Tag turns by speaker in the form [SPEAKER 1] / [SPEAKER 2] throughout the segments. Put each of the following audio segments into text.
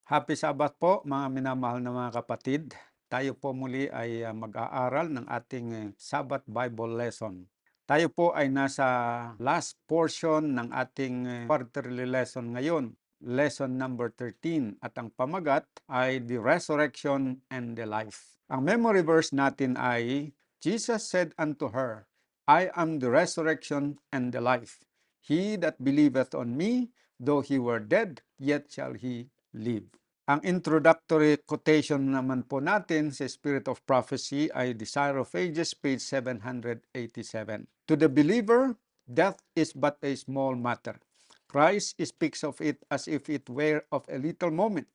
[SPEAKER 1] Happy Sabbath po mga minamahal na mga kapatid. Tayo po muli ay mag-aaral ng ating Sabbath Bible lesson. Tayo po ay nasa last portion ng ating quarterly lesson ngayon, lesson number 13, at ang pamagat ay the resurrection and the life. Ang memory verse natin ay, Jesus said unto her, I am the resurrection and the life. He that believeth on me, though he were dead, yet shall he live. Ang introductory quotation naman po natin sa Spirit of Prophecy ay Desire of Ages, page 787. To the believer, death is but a small matter. Christ speaks of it as if it were of a little moment.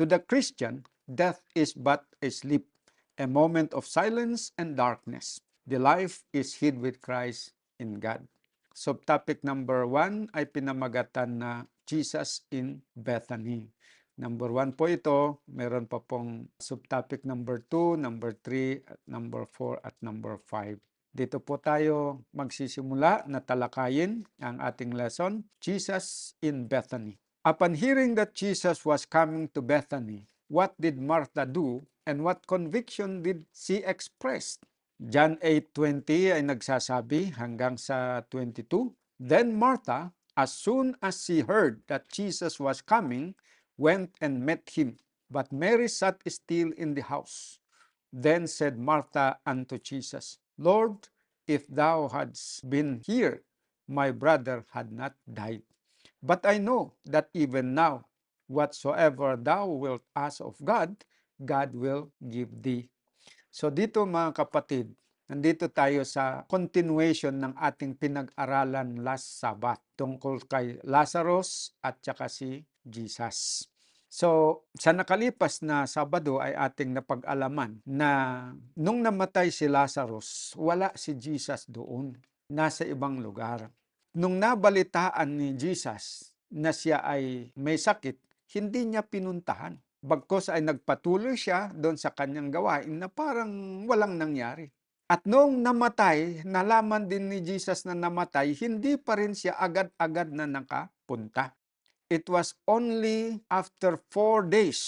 [SPEAKER 1] To the Christian, death is but a sleep, a moment of silence and darkness. The life is hid with Christ in God. Subtopic number 1 ay pinamagatan na Jesus in Bethany. Number 1 po ito, meron pa pong subtopic number 2, number 3, at number 4, at number 5. Dito po tayo magsisimula na talakayin ang ating lesson, Jesus in Bethany. Upon hearing that Jesus was coming to Bethany, what did Martha do and what conviction did she express? John 8:20 ay nagsasabi hanggang sa 22, Then Martha, as soon as she heard that Jesus was coming, went and met him, but Mary sat still in the house. Then said Martha unto Jesus, Lord, if thou hadst been here, my brother had not died. But I know that even now, whatsoever thou wilt ask of God, God will give thee. So dito mga kapatid, nandito tayo sa continuation ng ating pinag-aralan last Sabbath tungkol kay Lazarus at saka si Jesus. So, sa nakalipas na Sabado ay ating napag-alaman na nung namatay si Lazarus, wala si Jesus doon. Nasa ibang lugar. Nung nabalitaan ni Jesus na siya ay may sakit, hindi niya pinuntahan. Bagkus ay nagpatuloy siya doon sa kanyang gawain na parang walang nangyari. At noong namatay, nalaman din ni Jesus na namatay, hindi pa rin siya agad-agad na nakapunta. It was only after 4 days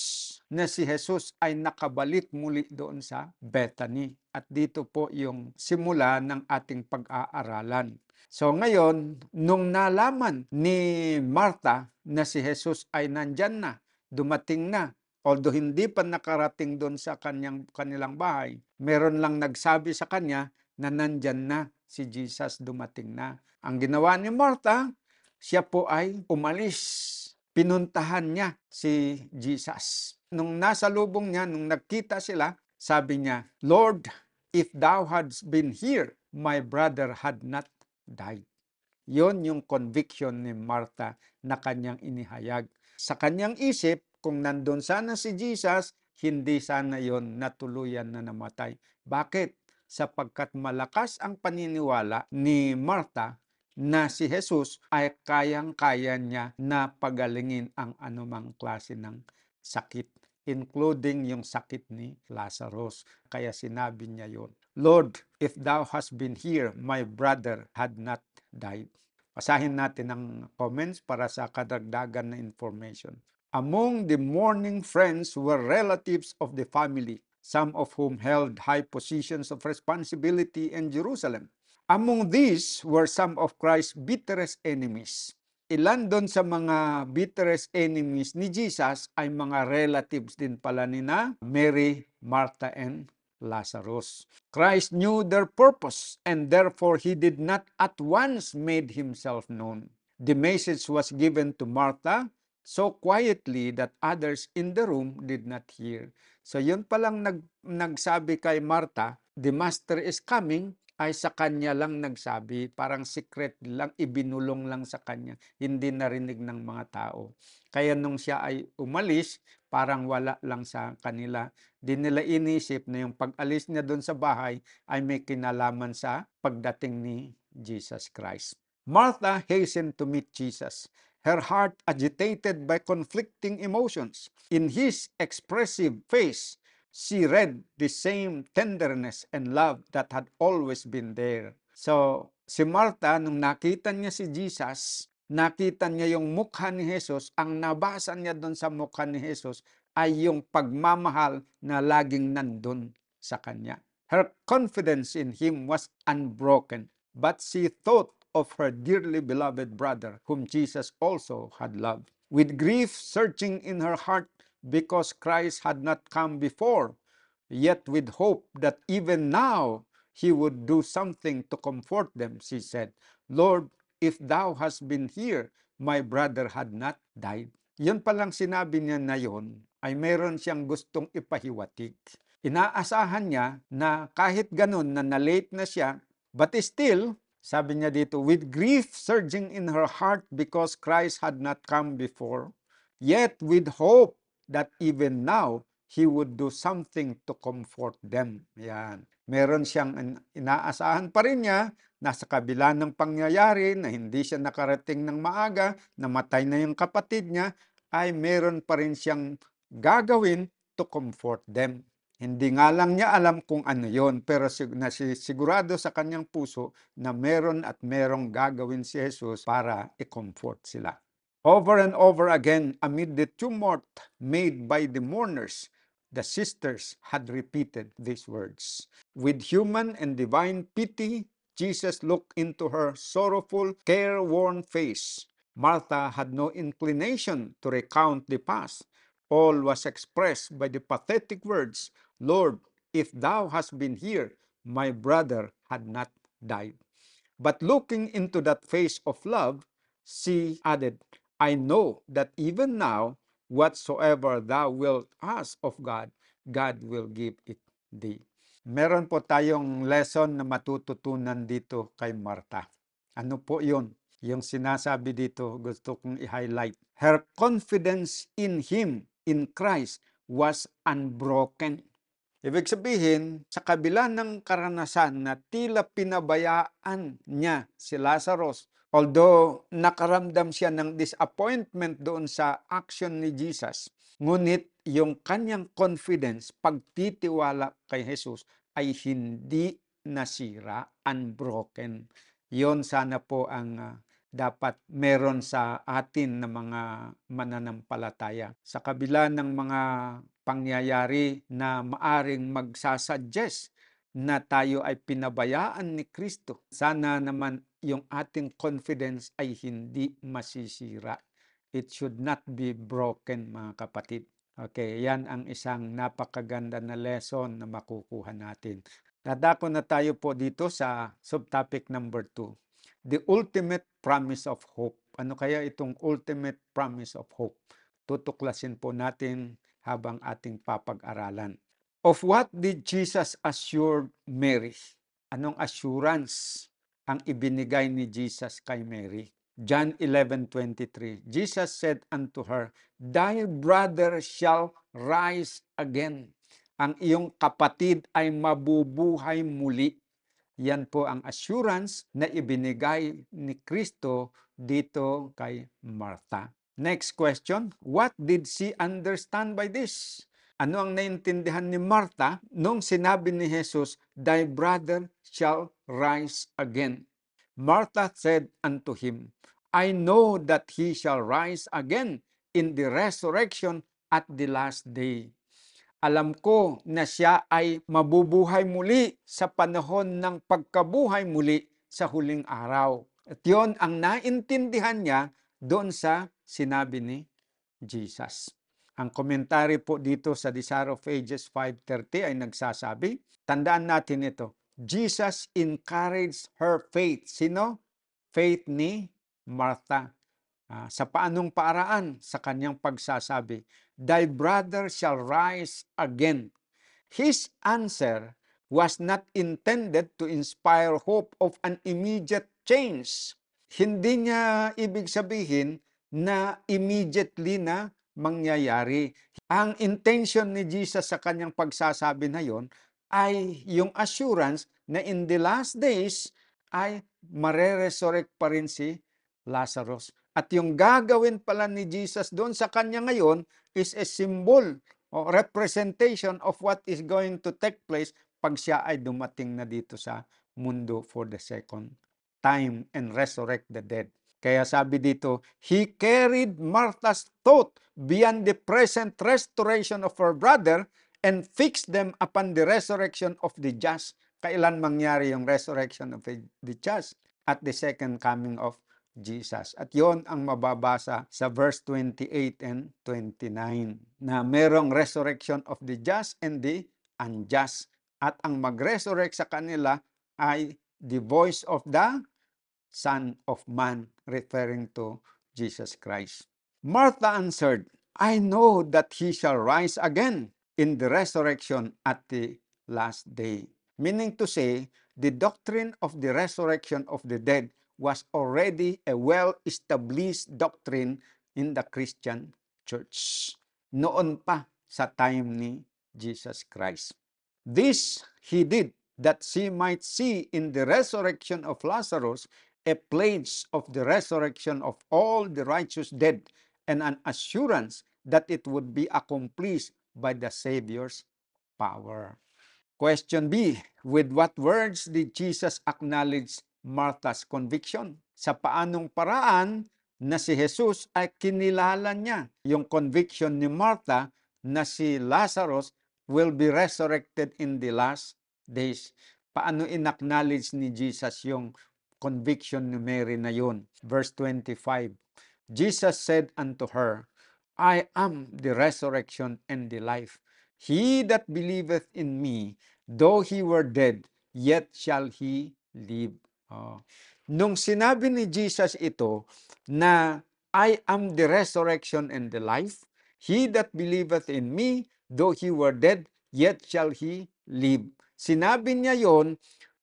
[SPEAKER 1] na si Jesus ay nakabalik muli doon sa Bethany. At dito po yung simula ng ating pag-aaralan. So ngayon, nung nalaman ni Martha na si Jesus ay nandyan na, dumating na, although hindi pa nakarating doon sa kanilang bahay, meron lang nagsabi sa kanya na nandyan na si Jesus, dumating na. Ang ginawa ni Martha, siya po ay umalis. Pinuntahan niya si Jesus. Nung nasa lubong niya, nung nagkita sila, sabi niya, Lord, if thou hadst been here, my brother had not died. Yon yung conviction ni Martha na kanyang inihayag. Sa kanyang isip, kung nandun sana si Jesus, hindi sana yon natuluyan na namatay. Bakit? Sapagkat malakas ang paniniwala ni Martha na si Jesus ay kayang-kaya niya na pagalingin ang anumang klase ng sakit, including yung sakit ni Lazarus. Kaya sinabi niya yon, Lord, if thou hast been here, my brother had not died. Basahin natin ang comments para sa kadagdagan na information. Among the mourning friends were relatives of the family, some of whom held high positions of responsibility in Jerusalem. Among these were some of Christ's bitterest enemies. Ilan doon sa mga bitterest enemies ni Jesus ay mga relatives din pala ni na Mary, Martha, and Lazarus. Christ knew their purpose and therefore he did not at once made himself known. The message was given to Martha so quietly that others in the room did not hear. So yun palang nagsabi kay Martha, the master is coming, ay sa kanya lang nagsabi, parang secret lang, ibinulong lang sa kanya, hindi narinig ng mga tao. Kaya nung siya ay umalis, parang wala lang sa kanila. Di nila inisip na yung pag-alis niya doon sa bahay ay may kinalaman sa pagdating ni Jesus Christ. Martha hastened to meet Jesus, her heart agitated by conflicting emotions. In his expressive face, she read the same tenderness and love that had always been there. So, si Martha, nung nakita niya si Jesus, nakita niya yung mukha ni Jesus, ang nabasa niya doon sa mukha ni Jesus ay yung pagmamahal na laging nandun sa kanya. Her confidence in him was unbroken, but she thought of her dearly beloved brother, whom Jesus also had loved. With grief surging in her heart because Christ had not come before, yet with hope that even now he would do something to comfort them, she said, Lord, if thou hast been here, my brother had not died. Yun palang sinabi niya na yun, ay meron siyang gustong ipahiwatig. Inaasahan niya na kahit ganun na na-late na siya, but still, sabi niya dito, with grief surging in her heart because Christ had not come before, yet with hope that even now, He would do something to comfort them. Yan. Meron siyang inaasahan pa rin niya, nasa kabila ng pangyayari na hindi siya nakarating ng maaga, namatay na yung kapatid niya, ay meron pa rin siyang gagawin to comfort them. Hindi nga lang niya alam kung ano yon, pero sigurado sa kanyang puso na meron at merong gagawin si Jesus para i-comfort sila. Over and over again, amid the tumult made by the mourners, the sisters had repeated these words. With human and divine pity, Jesus looked into her sorrowful, careworn face. Martha had no inclination to recount the past. All was expressed by the pathetic words, Lord, if thou hast been here, my brother had not died. But looking into that face of love, she added, I know that even now, whatsoever thou wilt ask of God, God will give it thee. Meron po tayong lesson na matututunan dito kay Martha. Ano po yun? Yung sinasabi dito, gusto kong i-highlight. Her confidence in Him, in Christ, was unbroken. Ibig sabihin, sa kabila ng karanasan na tila pinabayaan niya si Lazarus, although nakaramdam siya ng disappointment doon sa action ni Jesus, ngunit yung kanyang confidence, pagtitiwala kay Jesus ay hindi nasira, unbroken. Yon sana po ang dapat meron sa atin na mga mananampalataya. Sa kabila ng mga pangyayari na maaring magsasuggest na tayo ay pinabayaan ni Kristo, sana naman yung ating confidence ay hindi masisira. It should not be broken, mga kapatid. Okay, yan ang isang napakaganda na lesson na makukuha natin. Dadako na tayo po dito sa subtopic number 2. The ultimate promise of hope. Ano kaya itong ultimate promise of hope? Tutuklasin po natin habang ating papag-aralan. Of what did Jesus assure Mary? Anong assurance ang ibinigay ni Jesus kay Mary? John 11:23. Jesus said unto her, Thy brother shall rise again. Ang iyong kapatid ay mabubuhay muli. Yan po ang assurance na ibinigay ni Kristo dito kay Martha. Next question, what did she understand by this? Ano ang naintindihan ni Martha nung sinabi ni Jesus, Thy brother shall rise again? Martha said unto him, I know that he shall rise again in the resurrection at the last day. Alam ko na siya ay mabubuhay muli sa panahon ng pagkabuhay muli sa huling araw. At yon ang naintindihan niya doon sa sinabi ni Jesus. Ang komentary po dito sa Desire of Ages 5:30 ay nagsasabi, tandaan natin ito, Jesus encouraged her faith. Sino? Faith ni Martha. Sa paanong paraan? Sa kanyang pagsasabi, Thy brother shall rise again. His answer was not intended to inspire hope of an immediate change. Hindi niya ibig sabihin na immediately na mangyayari. Ang intention ni Jesus sa kanyang pagsasabi na yon ay yung assurance na in the last days ay mareresurrect pa rin si Lazarus. At yung gagawin pala ni Jesus doon sa kanya ngayon is a symbol o representation of what is going to take place pag siya ay dumating na dito sa mundo for the second time and resurrect the dead. Kaya sabi dito, He carried Martha's thought beyond the present restoration of her brother and fixed them upon the resurrection of the just. Kailan mangyari yung resurrection of the just? At the second coming of Jesus. At yon ang mababasa sa verse 28 and 29 na merong resurrection of the just and the unjust. At ang mag-resurrect sa kanila ay the voice of the Son of Man, referring to Jesus Christ. Martha answered, I know that he shall rise again in the resurrection at the last day. Meaning to say, the doctrine of the resurrection of the dead was already a well-established doctrine in the Christian church. Noon pa sa time ni Jesus Christ. This he did that she might see in the resurrection of Lazarus a pledge of the resurrection of all the righteous dead and an assurance that it would be accomplished by the Savior's power. Question B, with what words did Jesus acknowledge Martha's conviction? Sa paanong paraan na si Jesus ay kinilala niya yung conviction ni Martha na si Lazarus will be resurrected in the last days? Paano inacknowledge ni Jesus yung conviction ni Mary na yun? Verse 25, Jesus said unto her, I am the resurrection and the life. He that believeth in me, though he were dead, yet shall he live. Nung sinabi ni Jesus ito na I am the resurrection and the life, he that believeth in me, though he were dead, yet shall he live. Sinabi niya yon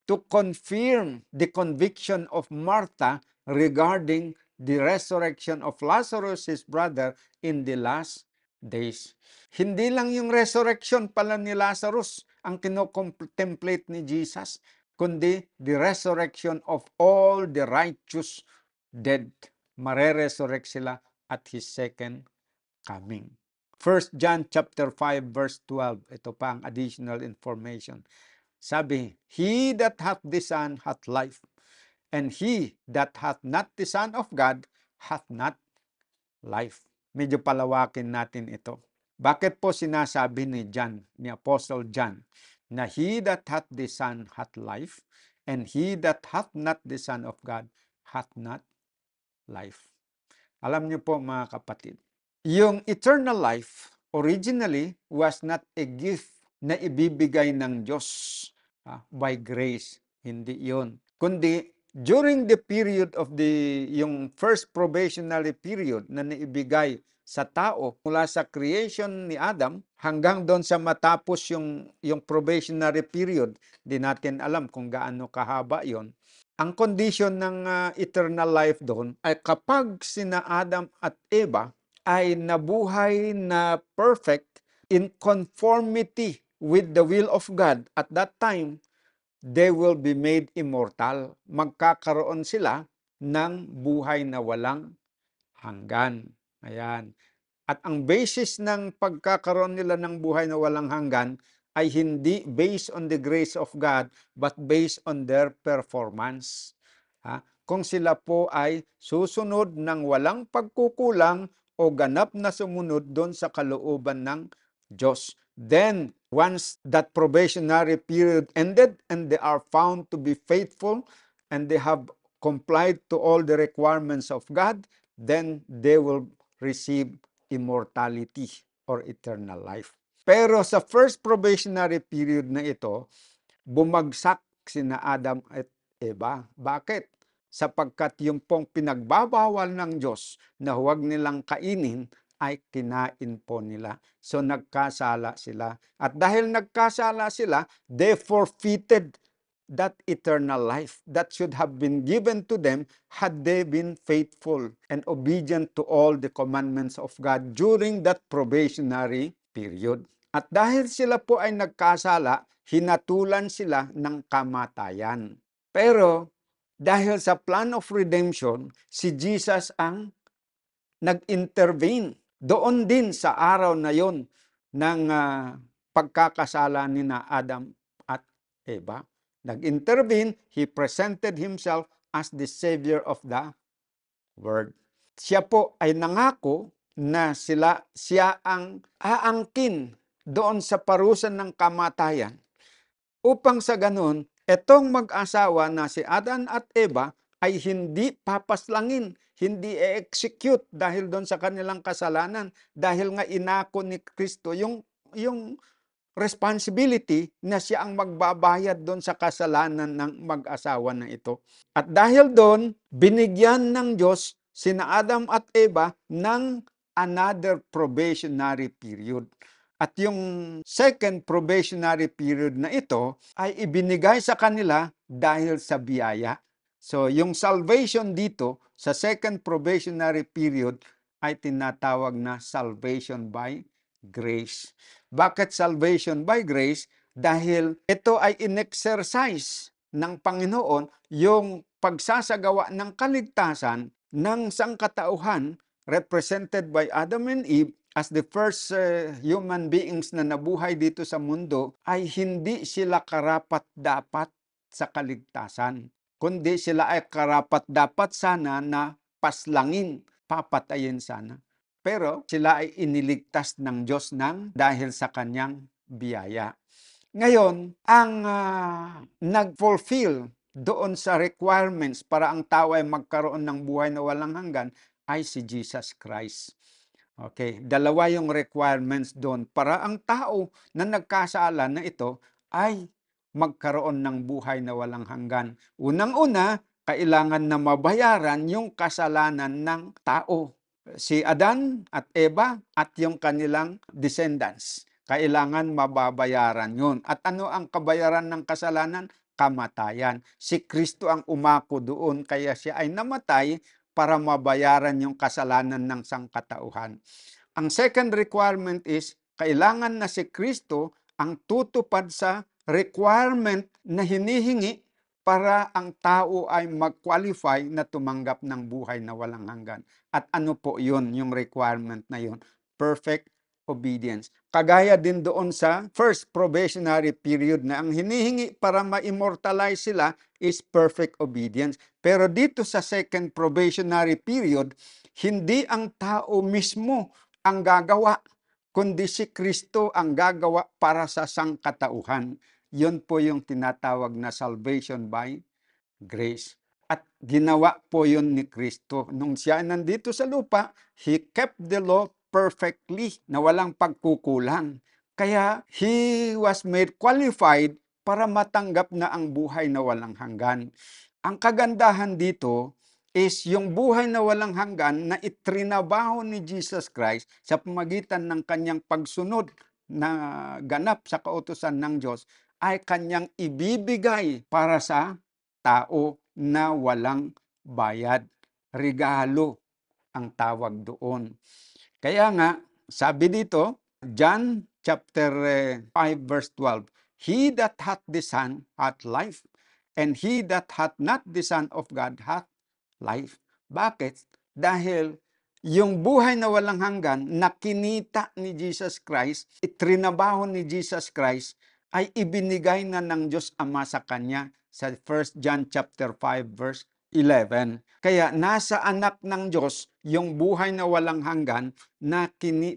[SPEAKER 1] to confirm the conviction of Martha regarding the resurrection of Lazarus, his brother, in the last days. Hindi lang yung resurrection pala ni Lazarus ang kino-contemplate ni Jesus, kundi the resurrection of all the righteous dead. Mare-resurrect sila at His second coming. 1 John chapter 5 verse 12. Ito pa ang additional information. Sabi, He that hath the Son hath life, and he that hath not the Son of God hath not life. Medyo palawakin natin ito. Bakit po sinasabi ni John, ni Apostle John, na he that hath the Son hath life, and he that hath not the Son of God hath not life? Alam niyo po mga kapatid, yung eternal life originally was not a gift na ibibigay ng Diyos by grace. Hindi yun. Kundi during the period of yung first probationary period na naibigay sa tao mula sa creation ni Adam hanggang doon sa matapos yung probationary period, di natin alam kung gaano kahaba yon. Ang condition ng eternal life doon ay kapag sina Adam at Eva ay nabuhay na perfect in conformity with the will of God, at that time, they will be made immortal. Magkakaroon sila ng buhay na walang hanggan. Ayan. At ang basis ng pagkakaroon nila ng buhay na walang hanggan ay hindi based on the grace of God, but based on their performance. Kung sila po ay susunod ng walang pagkukulang o ganap na sumunod doon sa kalooban ng Diyos. Then, once that probationary period ended and they are found to be faithful and they have complied to all the requirements of God, then they will receive immortality or eternal life. Pero sa first probationary period na ito, bumagsak sina Adam at Eva. Bakit? Sapagkat yung pong pinagbabawal ng Diyos na huwag nilang kainin ay kinain po nila. So nagkasala sila. At dahil nagkasala sila, they forfeited that eternal life that should have been given to them had they been faithful and obedient to all the commandments of God during that probationary period. At dahil sila po ay nagkasala, hinatulan sila ng kamatayan. Pero dahil sa plan of redemption, si Jesus ang nag-intervene doon din sa araw na yon ng pagkakasala ni na Adam at Eva. Nag-intervene, He presented Himself as the Savior of the word. Siya po ay nangako na siya ang aangkin doon sa parusa ng kamatayan upang sa ganun, etong mag-asawa na si Adan at Eva ay hindi papaslangin, hindi e-execute dahil doon sa kanilang kasalanan. Dahil nga inako ni Kristo yung responsibility na siya ang magbabayad doon sa kasalanan ng mag-asawa na ito. At dahil doon, binigyan ng Diyos sina Adam at Eva ng another probationary period. At yung second probationary period na ito ay ibinigay sa kanila dahil sa biyaya. So yung salvation dito sa second probationary period ay tinatawag na salvation by grace. Bakit salvation by grace? Dahil ito ay in-exercise ng Panginoon yung pagsasagawa ng kaligtasan ng sangkatauhan represented by Adam and Eve as the first human beings na nabuhay dito sa mundo ay hindi sila karapat-dapat sa kaligtasan, kundi sila ay karapat-dapat sana na paslangin, papatayin sana. Pero sila ay iniligtas ng Diyos dahil sa kanyang biyaya. Ngayon, ang nag-fulfill doon sa requirements para ang tao ay magkaroon ng buhay na walang hanggan ay si Jesus Christ. Okay, dalawa yung requirements doon para ang tao na nagkasala na ito ay magkaroon ng buhay na walang hanggan. Unang-una, kailangan na mabayaran yung kasalanan ng tao. Si Adan at Eva at yung kanilang descendants. Kailangan mababayaran yun. At ano ang kabayaran ng kasalanan? Kamatayan. Si Kristo ang umako doon, kaya siya ay namatay para mabayaran yung kasalanan ng sangkatauhan. Ang second requirement is, kailangan na si Kristo ang tutupad sa requirement na hinihingi para ang tao ay mag-qualify na tumanggap ng buhay na walang hanggan. At ano po yun, yung requirement na yun? Perfect obedience. Kagaya din doon sa first probationary period na ang hinihingi para ma-immortalize sila is perfect obedience. Pero dito sa second probationary period, hindi ang tao mismo ang gagawa, kundi si Kristo ang gagawa para sa sangkatauhan. Yun po yung tinatawag na salvation by grace. At ginawa po yun ni Kristo. Nung siya nandito sa lupa, He kept the law perfectly, na walang pagkukulang. Kaya He was made qualified para matanggap na ang buhay na walang hanggan. Ang kagandahan dito is yung buhay na walang hanggan na itrinabaho ni Jesus Christ sa pamagitan ng kanyang pagsunod na ganap sa kautusan ng Diyos ay kanyang ibibigay para sa tao na walang bayad. Regalo ang tawag doon. Kaya nga, sabi dito, John chapter 5 verse 12, He that hath the Son hath life, and he that hath not the Son of God hath life. Bakit? Dahil yung buhay na walang hanggan na kinita ni Jesus Christ, itrinabaho ni Jesus Christ, ay ibinigay na ng Diyos Ama sa Kanya sa 1 John chapter 5 verse 11. Kaya nasa anak ng Diyos yung buhay na walang hanggan na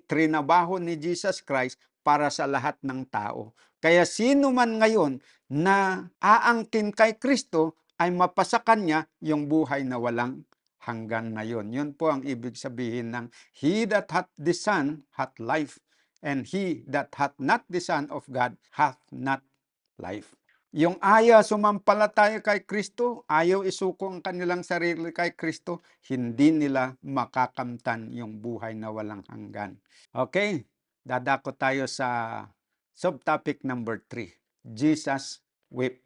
[SPEAKER 1] trinabaho ni Jesus Christ para sa lahat ng tao. Kaya sino man ngayon na aangkin kay Kristo ay mapasa kanya yung buhay na walang hanggan na yun. Yun po ang ibig sabihin ng He that hath the Son hath life, and he that hath not the Son of God hath not life. Yung ayaw sumampalataya kay Kristo, ayaw isuko ang kanilang sarili kay Kristo, hindi nila makakamtan yung buhay na walang hanggan. Okay, dadako tayo sa subtopic number 3. Jesus wept.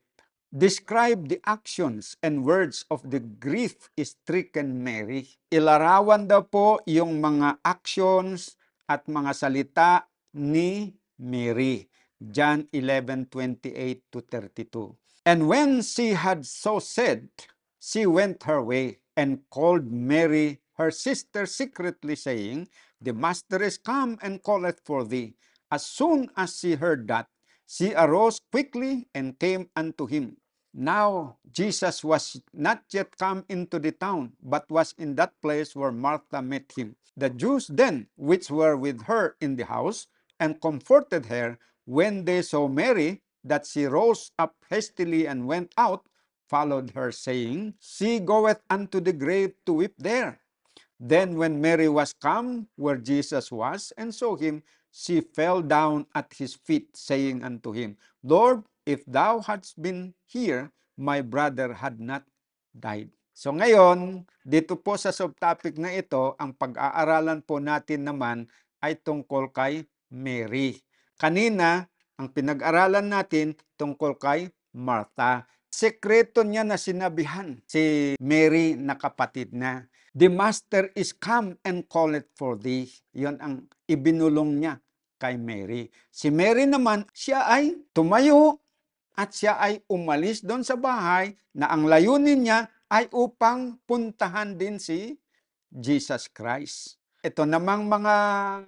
[SPEAKER 1] Describe the actions and words of the grief-stricken Mary. Ilarawan daw po yung mga actions at mga salita ni Mary. John 11:28-32. And when she had so said, she went her way and called Mary her sister secretly, saying, The Master is come and calleth for thee. As soon as she heard that, she arose quickly and came unto him. Now, Jesus was not yet come into the town, but was in that place where Martha met him. The Jews then, which were with her in the house, and comforted her, when they saw Mary, that she rose up hastily and went out, followed her, saying, She goeth unto the grave to weep there. Then when Mary was come where Jesus was, and saw him, she fell down at his feet, saying unto him, Lord, if thou hadst been here, my brother had not died. So ngayon, dito po sa subtopic na ito, ang pag-aaralan po natin naman ay tungkol kay Mary. Kanina, ang pinag-aralan natin tungkol kay Martha. Sekreto niya na sinabihan si Mary na kapatid na, The Master is come and calleth for thee. Yon ang ibinulong niya kay Mary. Si Mary naman, siya ay tumayo at siya ay umalis doon sa bahay na ang layunin niya ay upang puntahan din si Jesus Christ. Ito namang mga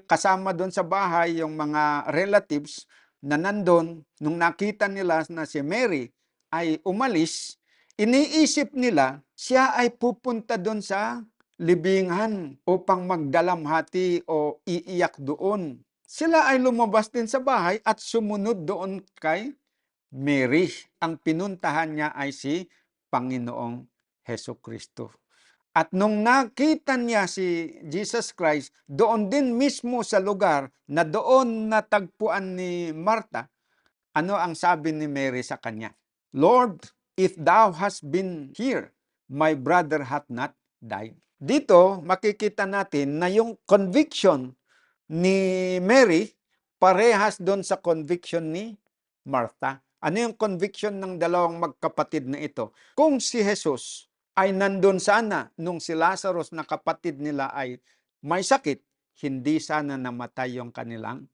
[SPEAKER 1] kasama doon sa bahay, yung mga relatives na nandun, nung nakita nila na si Mary ay umalis, iniisip nila siya ay pupunta doon sa libingan upang magdalamhati o iiyak doon. Sila ay lumabas din sa bahay at sumunod doon kay Mary. Ang pinuntahan niya ay si Panginoong Hesus Kristo. At nung nakita niya si Jesus Christ, doon din mismo sa lugar na doon natagpuan ni Martha, ano ang sabi ni Mary sa kanya? Lord, if thou hast been here, my brother hath not died. Dito, makikita natin na yung conviction ni Mary, parehas doon sa conviction ni Martha. Ano yung conviction ng dalawang magkapatid na ito? Kung si Jesus ay nandun sana nung si Lazarus na kapatid nila ay may sakit, hindi sana namatay yung kanilang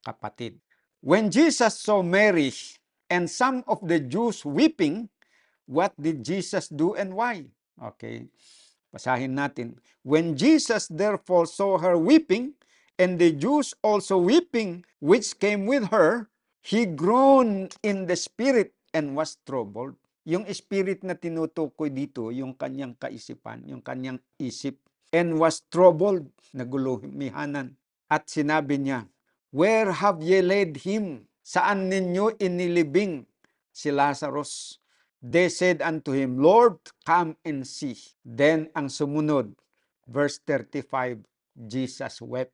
[SPEAKER 1] kapatid. When Jesus saw Mary and some of the Jews weeping, what did Jesus do and why? Okay, basahin natin. When Jesus therefore saw her weeping, and the Jews also weeping, which came with her, he groaned in the spirit and was troubled. Yung spirit na tinutukoy dito, yung kanyang kaisipan, yung kanyang isip, and was troubled, nagulumihanan. At sinabi niya, Where have ye laid him? Saan ninyo inilibing si Lazarus? They said unto him, Lord, come and see. Then ang sumunod, verse 35, Jesus wept.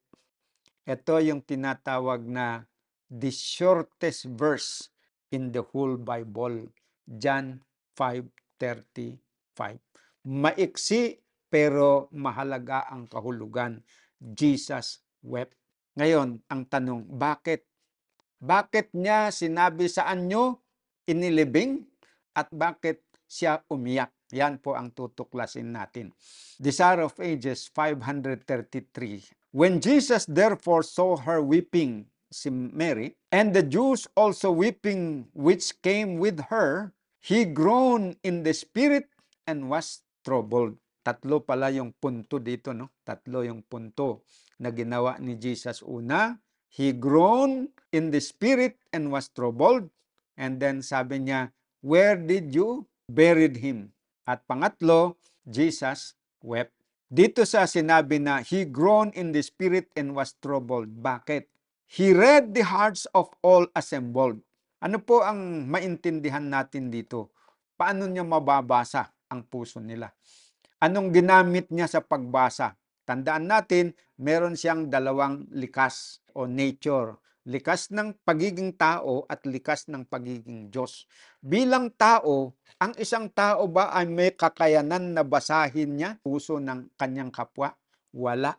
[SPEAKER 1] Ito yung tinatawag na the shortest verse in the whole Bible. John 5:35. Maiksi pero mahalaga ang kahulugan. Jesus wept. Ngayon, ang tanong, bakit? Bakit niya sinabi saan nyo inilibing at bakit siya umiyak? Yan po ang tutuklasin natin. Desire of Ages 533. When Jesus therefore saw her weeping, si Mary, and the Jews also weeping which came with her, he groaned in the spirit and was troubled. Tatlo pala yung punto dito, no? Tatlo yung punto na ginawa ni Jesus. Una, he groaned in the spirit and was troubled. And then sabi niya, where did you buried him? At pangatlo, Jesus wept. Dito sa sinabi na he groaned in the spirit and was troubled. Bakit? He read the hearts of all assembled. Ano po ang maintindihan natin dito? Paano niya mababasa ang puso nila? Anong ginamit niya sa pagbasa? Tandaan natin, meron siyang dalawang likas o nature. Likas ng pagiging tao at likas ng pagiging Diyos. Bilang tao, ang isang tao ba ay may kakayanan na basahin niya puso ng kanyang kapwa? Wala.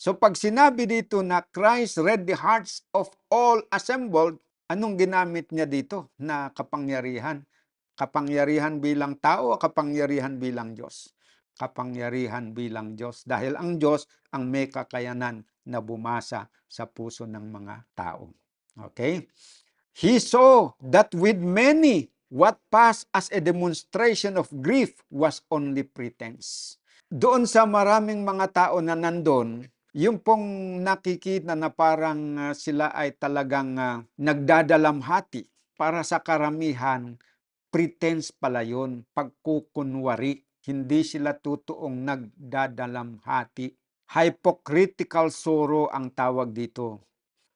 [SPEAKER 1] So pag sinabi dito na Christ read the hearts of all assembled, anong ginamit niya dito na kapangyarihan? Kapangyarihan bilang tao o kapangyarihan bilang Diyos? Kapangyarihan bilang Diyos. Dahil ang Diyos ang may kakayanan na bumasa sa puso ng mga tao. Okay? He saw that with many, what passed as a demonstration of grief was only pretense. Doon sa maraming mga tao na nandun, yung pong nakikita na parang sila ay talagang nagdadalamhati para sa karamihan, pretense pala yun, pagkukunwari. Hindi sila totoong nagdadalamhati. Hypocritical sorrow ang tawag dito.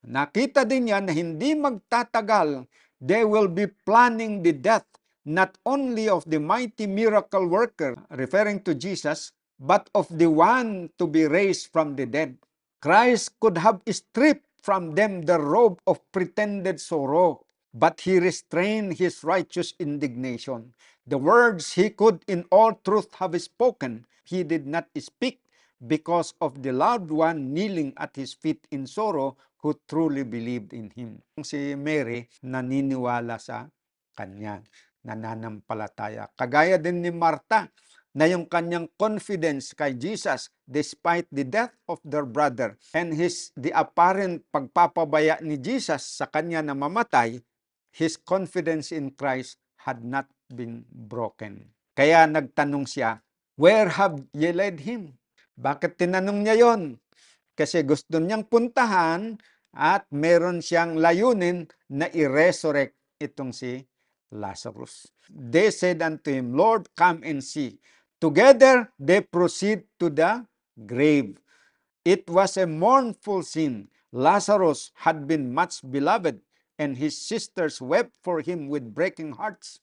[SPEAKER 1] Nakita din yan na hindi magtatagal, they will be planning the death not only of the mighty miracle worker, referring to Jesus, but of the one to be raised from the dead. Christ could have stripped from them the robe of pretended sorrow, but he restrained his righteous indignation. The words he could in all truth have spoken, he did not speak because of the loved one kneeling at his feet in sorrow who truly believed in him. Si Mary naniniwala sa kanya, nananampalataya. Kagaya din ni Martha, na yung kanyang confidence kay Jesus despite the death of their brother and the apparent pagpapabaya ni Jesus sa kanya na mamatay, his confidence in Christ had not been broken. Kaya nagtanong siya, where have ye laid him? Bakit tinanong niya yon? Kasi gusto niyang puntahan at meron siyang layunin na i-resurrect itong si Lazarus. They said unto him, Lord, come and see. Together they proceed to the grave. It was a mournful scene. Lazarus had been much beloved, and his sisters wept for him with breaking hearts,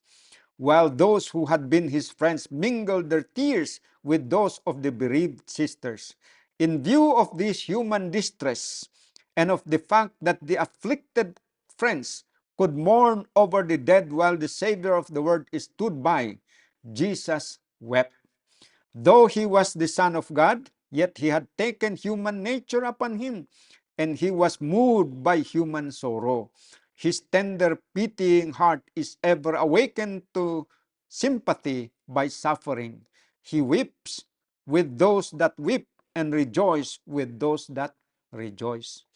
[SPEAKER 1] while those who had been his friends mingled their tears with those of the bereaved sisters. In view of this human distress and of the fact that the afflicted friends could mourn over the dead while the Savior of the world stood by, Jesus wept. Though he was the Son of God, yet he had taken human nature upon him, and he was moved by human sorrow. His tender, pitying heart is ever awakened to sympathy by suffering. He weeps with those that weep and rejoice with those that rejoice.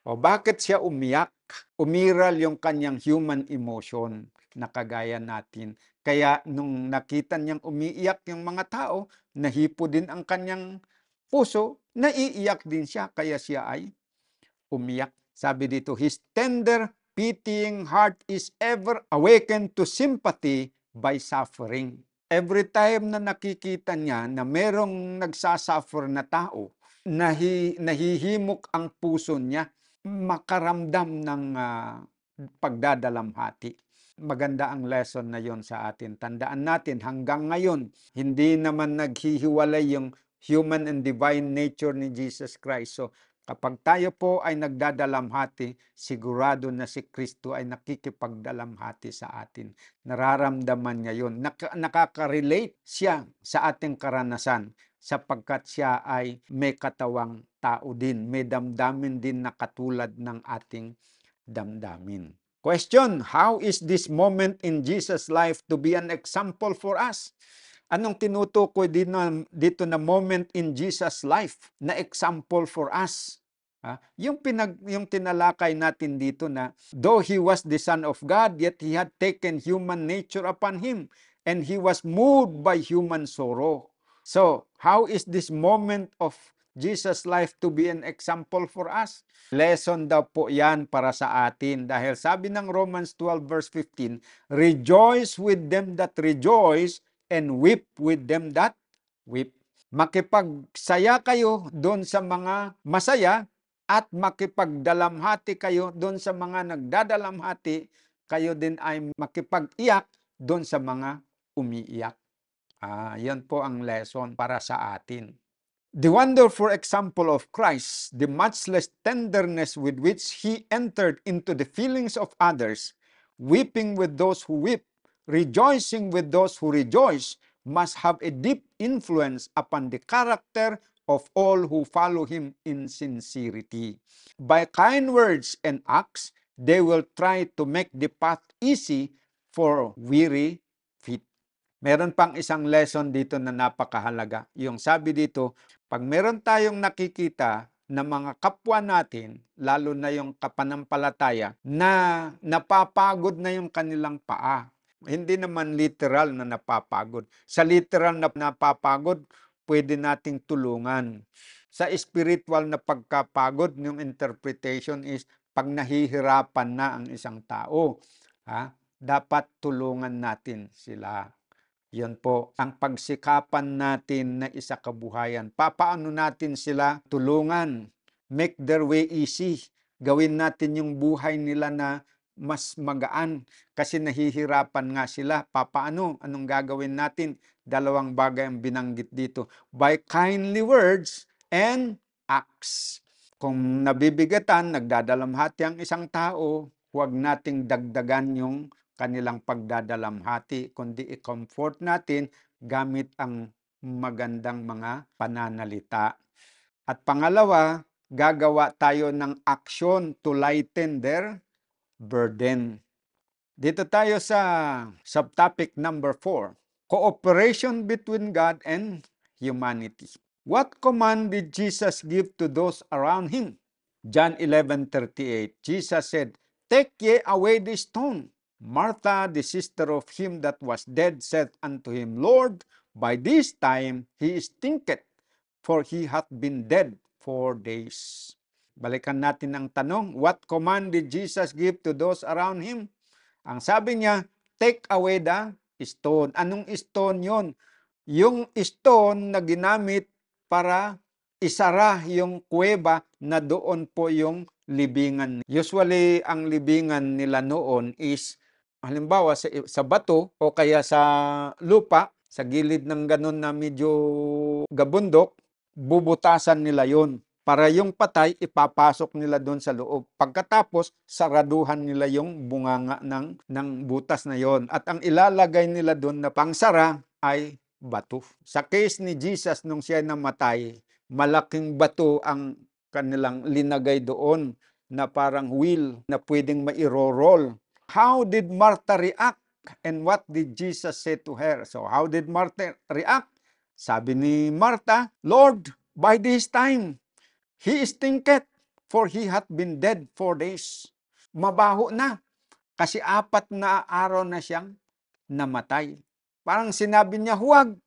[SPEAKER 1] O bakit siya umiyak? Umiral yung kanyang human emotion na kagaya natin. Kaya nung nakita niyang umiiyak yung mga tao, nahipo din ang kanyang puso, naiiyak din siya, kaya siya ay umiyak. Sabi dito, his tender, pitying heart is ever awakened to sympathy by suffering. Every time na nakikita niya na merong nagsasuffer na tao, nahihimok ang puso niya, makaramdam ng pagdadalamhati. Maganda ang lesson na yon sa atin. Tandaan natin, hanggang ngayon, hindi naman naghihiwalay yung human and divine nature ni Jesus Christ. So, kapag tayo po ay nagdadalamhati, sigurado na si Kristo ay nakikipagdalamhati sa atin. Nararamdaman niya yun. Nakaka-relate siya sa ating karanasan sapagkat siya ay may katawang tao din, may damdamin din na katulad ng ating damdamin. Question, how is this moment in Jesus' life to be an example for us? Anong tinutukoy dito na moment in Jesus' life na example for us? Yung tinalakay natin dito na though he was the Son of God, yet he had taken human nature upon him, and he was moved by human sorrow. So, how is this moment of Jesus' life to be an example for us? Lesson daw po yan para sa atin. Dahil sabi ng Romans 12 verse 15, rejoice with them that rejoice and weep with them that weep. Makipagsaya kayo doon sa mga masaya at makipagdalamhati kayo doon sa mga nagdadalamhati. Kayo din ay makipag-iyak doon sa mga umiiyak. Yan po ang lesson para sa atin. The wonderful example of Christ, the matchless tenderness with which he entered into the feelings of others, weeping with those who weep, rejoicing with those who rejoice, must have a deep influence upon the character of all who follow him in sincerity. By kind words and acts, they will try to make the path easy for weary feet. Meron pang isang lesson dito na napakahalaga. Yung sabi dito, pag meron tayong nakikita na mga kapwa natin, lalo na yung kapanampalataya, na napapagod na yung kanilang paa. Hindi naman literal na napapagod. Sa literal na napapagod, pwede nating tulungan. Sa spiritual na pagkapagod, yung interpretation is pag nahihirapan na ang isang tao. dapat tulungan natin sila. Yun po ang pagsikapan natin na isakabuhayan. Papaano natin sila tulungan? Make their way easy. Gawin natin yung buhay nila na mas magaan kasi nahihirapan nga sila. Papaano? Anong gagawin natin? Dalawang bagay ang binanggit dito. By kindly words and acts. Kung nabibigatan, nagdadalamhati ang isang tao, huwag nating dagdagan yung kanilang pagdadalamhati, kundi i-comfort natin gamit ang magandang mga pananalita. At pangalawa, gagawa tayo ng aksyon to lighten their burden. Dito tayo sa subtopic number 4, cooperation between God and humanity. What command did Jesus give to those around him? John 11:38, Jesus said, "Take ye away the stone." Martha, the sister of him that was dead, said unto him, Lord, by this time he stinketh, for he hath been dead 4 days. Balikan natin ang tanong, what command did Jesus give to those around him? Ang sabi niya, take away the stone. Anong stone yon? Yung stone na ginamit para isara yung kuweba na doon po yung libingan. Usually, ang libingan nila noon is halimbawa sa bato o kaya sa lupa, sa gilid ng ganun na medyo gabundok, bubutasan nila yon para yung patay ipapasok nila doon sa loob. Pagkatapos, saraduhan nila yung bunganga ng butas na yon. At ang ilalagay nila doon na pangsara ay bato. Sa case ni Jesus nung siya namatay, malaking bato ang kanilang linagay doon na parang wheel na pwedeng mairo-roll. How did Martha react? And what did Jesus say to her? So, how did Martha react? Sabi ni Martha, Lord, by this time, he stinketh, for he hath been dead 4 days. Mabaho na, kasi 4 na araw na siyang namatay. Parang sinabi niya, huwag.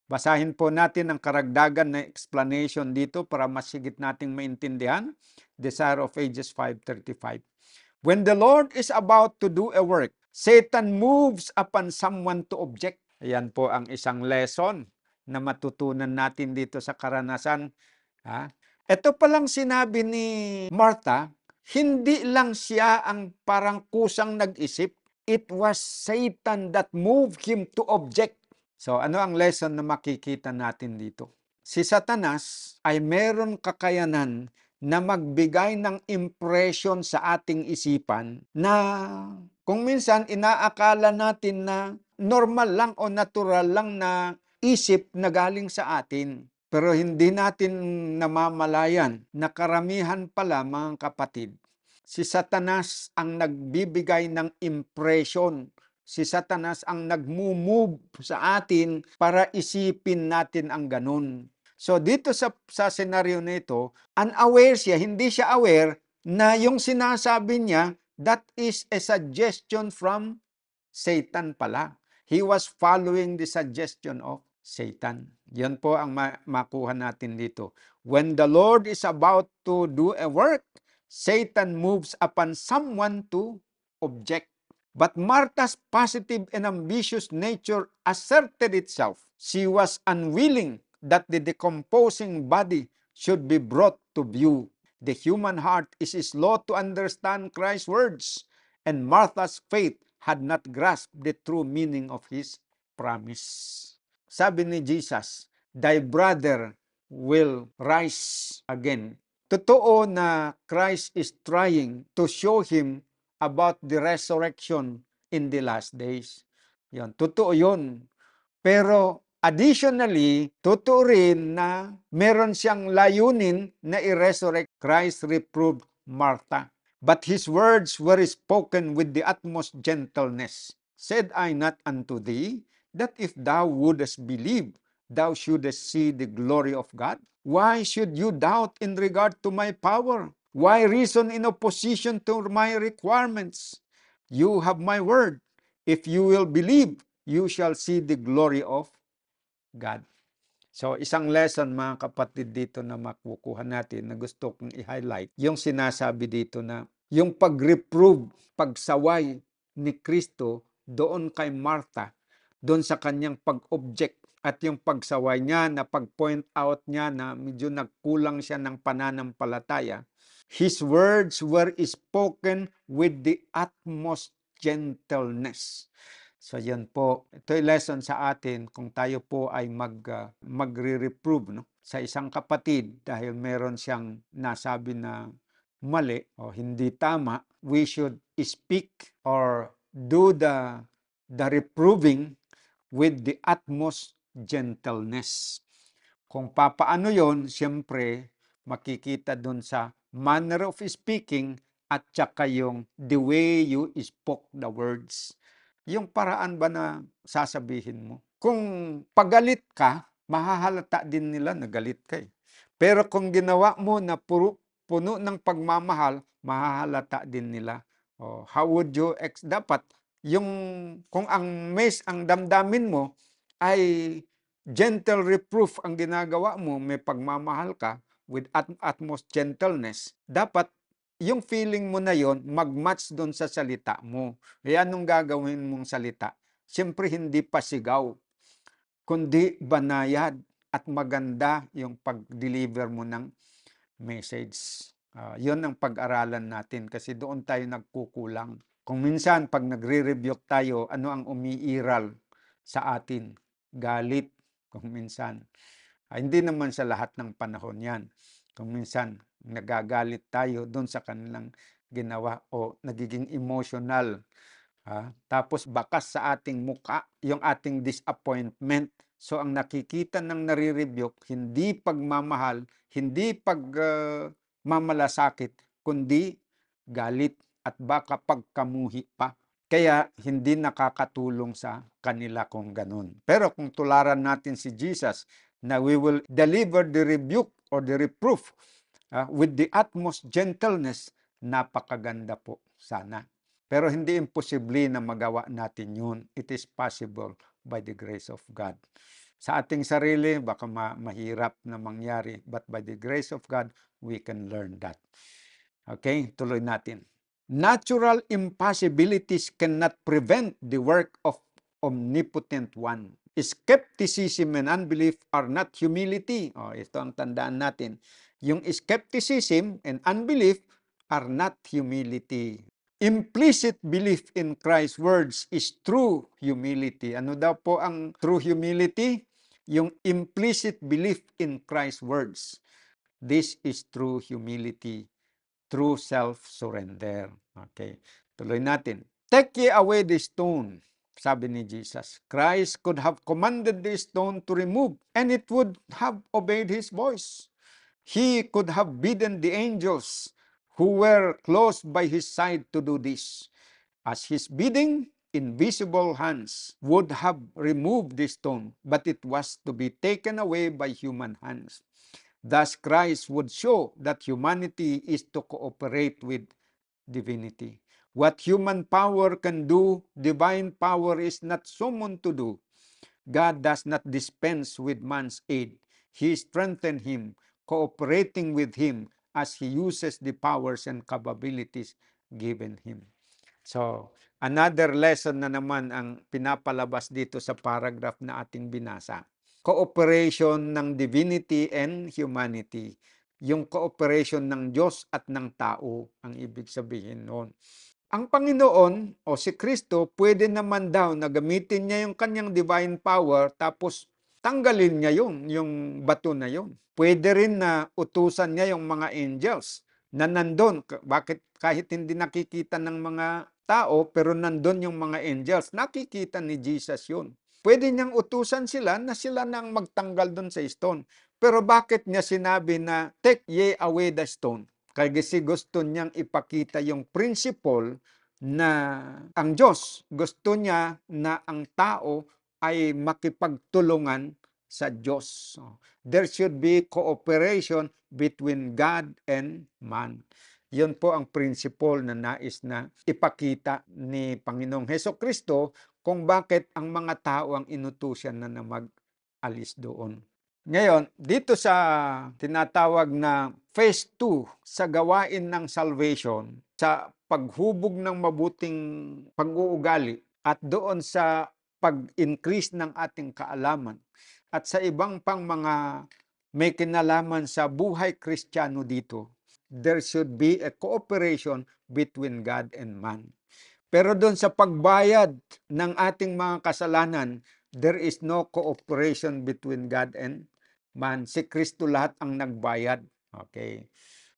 [SPEAKER 1] Basahin po natin ang karagdagan na explanation dito para mas higit nating maintindihan. Desire of Ages 5:35. When the Lord is about to do a work, Satan moves upon someone to object. Ayan po ang isang lesson na matutunan natin dito sa karanasan. Ito palang sinabi ni Martha, hindi lang siya ang parang kusang nag-isip. It was Satan that moved him to object. So ano ang lesson na makikita natin dito? Si Satanas ay meron kakayanan na magbigay ng impression sa ating isipan na kung minsan inaakala natin na normal lang o natural lang na isip na galing sa atin. Pero hindi natin namamalayan na karamihan pala mga kapatid, si Satanas ang nagbibigay ng impression. Si Satanas ang nagmumove sa atin para isipin natin ang ganun. So dito sa senaryo nito, unaware siya, hindi siya aware na yung sinasabi niya, that is a suggestion from Satan pala. He was following the suggestion of Satan. Yan po ang makuha natin dito. When the Lord is about to do a work, Satan moves upon someone to object. But Martha's positive and ambitious nature asserted itself. She was unwilling that the decomposing body should be brought to view. The human heart is slow to understand Christ's words, and Martha's faith had not grasped the true meaning of his promise. Sabi ni Jesus, thy brother will rise again. Totoo na Christ is trying to show him about the resurrection in the last days. Yan, totoo yun. Pero additionally, totoo rin na meron siyang layunin na i-resurrect. Christ reproved Martha, but his words were spoken with the utmost gentleness. Said I not unto thee, that if thou wouldest believe, thou shouldest see the glory of God? Why should you doubt in regard to my power? Why reason in opposition to my requirements? You have my word. If you will believe, you shall see the glory of God. So, isang lesson mga kapatid dito na makukuha natin na gusto kong i-highlight, yung sinasabi dito na yung pag-reprove, pagsaway ni Kristo doon kay Martha, doon sa kanyang pag-object at yung pagsaway niya na pag-point out niya na medyo nagkulang siya ng pananampalataya. His words were spoken with the utmost gentleness. So yan po, ito'y lesson sa atin kung tayo po ay magre-reprove sa isang kapatid dahil meron siyang nasabi na mali o hindi tama, we should speak or do the reproving with the utmost gentleness. Kung papaano yon, siyempre, makikita dun sa manner of speaking at saka yung the way you spoke the words. Yung paraan ba na sasabihin mo? Kung pagalit ka, mahahalata din nila na galit ka eh. Pero kung ginawa mo na puno ng pagmamahal, mahahalata din nila. Oh, how would you dapat yung kung ang damdamin mo ay gentle reproof ang ginagawa mo, may pagmamahal ka with utmost gentleness, dapat yung feeling mo na yon mag-match doon sa salita mo. E anong gagawin mong salita? Siyempre hindi pasigaw, kundi banayad at maganda yung pag-deliver mo ng message. Yun ang pag-aralan natin kasi doon tayo nagkukulang. Kung minsan pag nagre-rebuke tayo, ano ang umiiral sa atin? Galit. Kung minsan. Hindi naman sa lahat ng panahon yan. Kung minsan nagagalit tayo doon sa kanilang ginawa o nagiging emotional. Tapos bakas sa ating muka yung ating disappointment. So ang nakikita ng nare-rebuke, hindi pagmamahal, hindi pagmamalasakit, kundi galit at baka pagkamuhi pa. Kaya hindi nakakatulong sa kanila kung ganun. Pero kung tularan natin si Jesus na we will deliver the rebuke or the reproof with the utmost gentleness, napakaganda po sana. Pero hindi imposible na magawa natin yun. It is possible by the grace of God. Sa ating sarili, baka mahirap na mangyari. But by the grace of God, we can learn that. Okay, tuloy natin. Natural impossibilities cannot prevent the work of omnipotent one. Skepticism and unbelief are not humility. Ito ang tandaan natin. Yung skepticism and unbelief are not humility. Implicit belief in Christ's words is true humility. Ano daw po ang true humility? Yung implicit belief in Christ's words. This is true humility. True self-surrender. Okay. Tuloy natin. Take ye away the stone, sabi ni Jesus. Christ could have commanded the stone to remove and it would have obeyed his voice. He could have bidden the angels who were close by his side to do this. As his bidding, invisible hands would have removed the stone, but it was to be taken away by human hands. Thus, Christ would show that humanity is to cooperate with divinity. What human power can do, divine power is not summoned to do. God does not dispense with man's aid. He strengthens him, cooperating with him as he uses the powers and capabilities given him. So, another lesson na naman ang pinapalabas dito sa paragraph na ating binasa. Cooperation ng divinity and humanity. Yung cooperation ng Diyos at ng tao ang ibig sabihin noon. Ang Panginoon o si Kristo pwede naman daw na gamitin niya yung kanyang divine power tapos tanggalin niya yung bato na yun. Pwede rin na utusan niya yung mga angels na nandun. Bakit kahit hindi nakikita ng mga tao pero nandun yung mga angels, nakikita ni Jesus yun. Pwede niyang utusan sila na sila nang magtanggal doon sa stone. Pero bakit niya sinabi na take ye away the stone? Kasi gusto niyang ipakita yung principle na ang Diyos gusto niya na ang tao ay makipagtulungan sa Diyos. There should be cooperation between God and man. Yun po ang principle na nais na ipakita ni Panginoong Hesukristo kung bakit ang mga tao ang inutusan na mag-alis doon. Ngayon, dito sa tinatawag na phase 2 sa gawain ng salvation, sa paghubog ng mabuting pag-uugali at doon sa pag-increase ng ating kaalaman at sa ibang pang mga may kinalaman sa buhay Kristiyano dito, there should be a cooperation between God and man. Pero doon sa pagbayad ng ating mga kasalanan, there is no cooperation between God and man. Si Kristo lahat ang nagbayad. Okay.